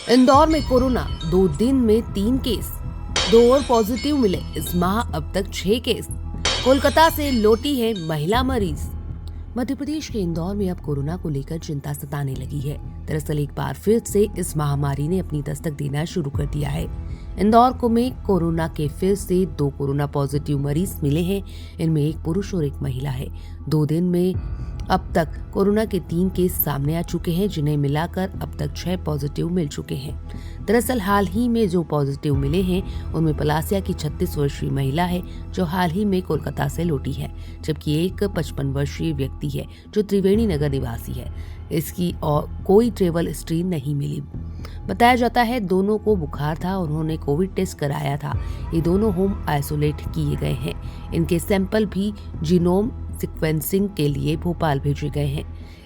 इंदौर में कोरोना 2 दिन में 3 केस, 2 और पॉजिटिव मिले। इस माह अब तक 6 केस। कोलकाता से लौटी है महिला मरीज। मध्य प्रदेश के इंदौर में अब कोरोना को लेकर चिंता सताने लगी है। दरअसल एक बार फिर से इस महामारी ने अपनी दस्तक देना शुरू कर दिया है। इंदौर में कोरोना के फिर से 2 कोरोना पॉजिटिव मरीज मिले हैं। इनमें एक पुरुष और एक महिला है। 2 दिन में अब तक कोरोना के 3 केस सामने आ चुके हैं, जिन्हें मिलाकर अब तक 6 पॉजिटिव मिल चुके हैं। दरअसल हाल ही में जो पॉजिटिव मिले हैं उनमें पलासिया की 36 वर्षीय महिला है, जो हाल ही में कोलकाता से लौटी है, जबकि एक 55 वर्षीय व्यक्ति है, जो त्रिवेणी नगर निवासी है। इसकी और कोई ट्रेवल हिस्ट्री नहीं मिली। बताया जाता है दोनों को बुखार था, उन्होंने कोविड टेस्ट कराया था। ये दोनों होम आइसोलेट किए गए हैं। इनके सैंपल भी जीनोम सीक्वेंसिंग के लिए भोपाल भेजे गए हैं।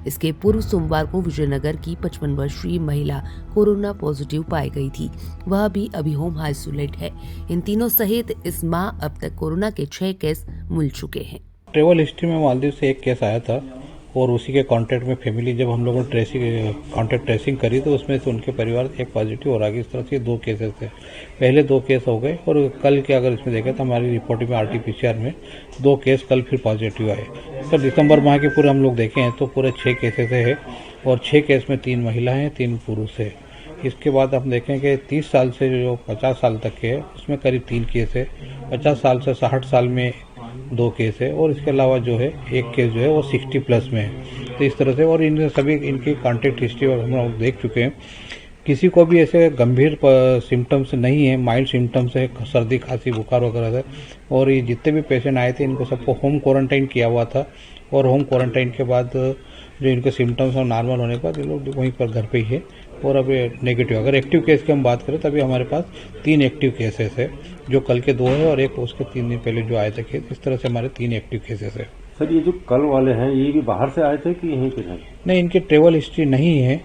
इसके पूर्व सोमवार को विजयनगर की 55 वर्षीय महिला कोरोना पॉजिटिव पाई गई थी। वह भी अभी होम आइसोलेट है। इन तीनों सहित इस माह अब तक कोरोना के 6 केस मिल चुके हैं। ट्रेवल हिस्ट्री में मालदीव से एक केस आया था और उसी के कांटेक्ट में फैमिली जब हम लोगों ने कांटेक्ट ट्रेसिंग करी तो उसमें से उनके परिवार एक पॉजिटिव और आगे इस तरह से 2 केसेस थे। पहले 2 केस हो गए और कल के अगर इसमें देखें तो हमारी रिपोर्टिंग में RT-PCR में 2 केस कल फिर पॉजिटिव आए। तो दिसंबर माह के पूरे हम लोग देखे हैं तो पूरे 6 केसेस है और 6 केस में 3 महिला हैं, 3 पुरुष है। इसके बाद हम देखें कि 30 साल से जो 50 साल तक के है उसमें करीब 3 केस है। 50 साल से 60 साल में 2 केस है और इसके अलावा जो है एक केस जो है वो 60 प्लस में है। तो इस तरह से और इन सभी इनकी कॉन्टेक्ट हिस्ट्री हम लोग देख चुके हैं। किसी को भी ऐसे गंभीर सिम्टम्स नहीं है, माइल्ड सिम्टम्स है, सर्दी खांसी बुखार वगैरह है। और ये जितने भी पेशेंट आए थे इनको सबको होम क्वारंटाइन किया हुआ था और होम क्वारंटाइन के बाद जो इनके सिम्टम्स और नॉर्मल होने के बाद ये लोग वहीं पर घर पे ही है और अब नेगेटिव। अगर एक्टिव केस की हम बात करें तो अभी हमारे पास 3 एक्टिव केसेस है, जो कल के 2 है और एक उसके 3 दिन पहले जो आए थे केस। इस तरह से हमारे 3 एक्टिव केसेस है। सर ये जो कल वाले हैं ये भी बाहर से आए थे कि यहीं पे थे? नहीं, इनकी ट्रेवल हिस्ट्री नहीं है।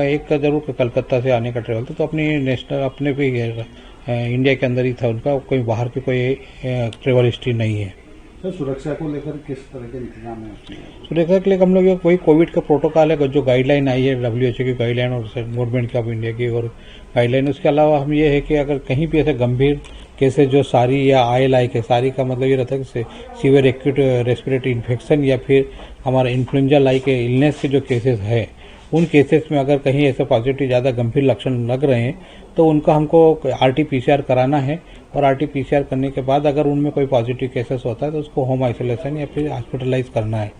एक का जरूर कलकत्ता से आने का ट्रेवल था, तो अपनी नेशनल अपने भी इंडिया के अंदर ही था उनका, कोई बाहर की कोई ट्रेवल हिस्ट्री नहीं है। सर सुरक्षा को लेकर किस तरह के इंतजाम है? सुरक्षा के लिए हम लोग कोई कोविड का प्रोटोकॉल है, जो गाइडलाइन आई है WHO की गाइडलाइन और गवर्नमेंट ऑफ इंडिया की और गाइडलाइन। उसके अलावा हम ये है कि अगर कहीं भी ऐसे गंभीर केसेस जो सारी या आए लाइक है, सारी का मतलब ये रहता है कि सीवियर एक्यूट रेस्पिरेटरी इन्फेक्शन या फिर हमारा इन्फ्लुएंजा लाइक इलनेस के जो केसेस है, उन केसेस में अगर कहीं ऐसे पॉजिटिव ज़्यादा गंभीर लक्षण लग रहे हैं तो उनका हमको RT-PCR कराना है और RT-PCR करने के बाद अगर उनमें कोई पॉजिटिव केसेस होता है तो उसको होम आइसोलेशन या फिर हॉस्पिटलाइज करना है।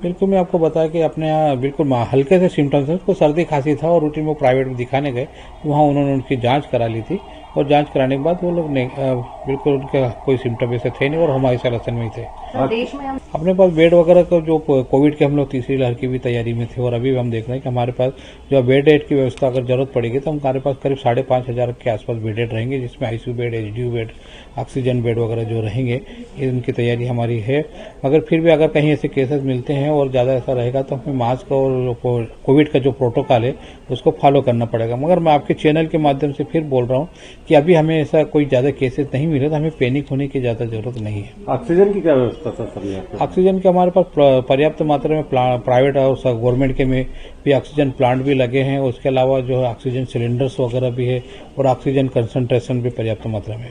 बिल्कुल, मैं आपको बताया कि अपने यहाँ बिल्कुल हल्के से सिम्टम्स है, उसको सर्दी खांसी था और रूटीन में प्राइवेट में दिखाने गए, वहाँ उन्होंने उनकी जांच करा ली थी और जांच कराने के बाद वो लोग बिल्कुल उनके कोई सिम्टम ऐसे थे नहीं और होम आइसोलेशन में ही थे। अपने पास बेड वगैरह का जो कोविड के हम लोग तीसरी लहर की भी तैयारी में थे और अभी हम देख रहे हैं कि हमारे पास जो बेड की व्यवस्था अगर जरूरत पड़ेगी तो हमारे पास करीब 5,500 के आसपास बेडेड रहेंगे, जिसमें ICU bed, HDU bed, oxygen bed वगैरह जो रहेंगे, इनकी तैयारी हमारी है। मगर फिर भी अगर कहीं ऐसे केसेस मिलते हैं और ज़्यादा ऐसा रहेगा तो हमें मास्क और कोविड का जो प्रोटोकॉल है उसको फॉलो करना पड़ेगा। मगर मैं आपके चैनल के माध्यम से फिर बोल रहा हूँ कि अभी हमें ऐसा कोई ज़्यादा केसेस नहीं मिले तो हमें पैनिक होने की ज़्यादा जरूरत नहीं है। ऑक्सीजन की क्या व्यवस्था सर? ऑक्सीजन के हमारे पास पर्याप्त मात्रा में प्राइवेट और गवर्नमेंट के में भी ऑक्सीजन प्लांट भी लगे हैं। उसके अलावा जो है ऑक्सीजन सिलेंडर्स वगैरह भी है और ऑक्सीजन कंसंट्रेशन भी पर्याप्त मात्रा में है।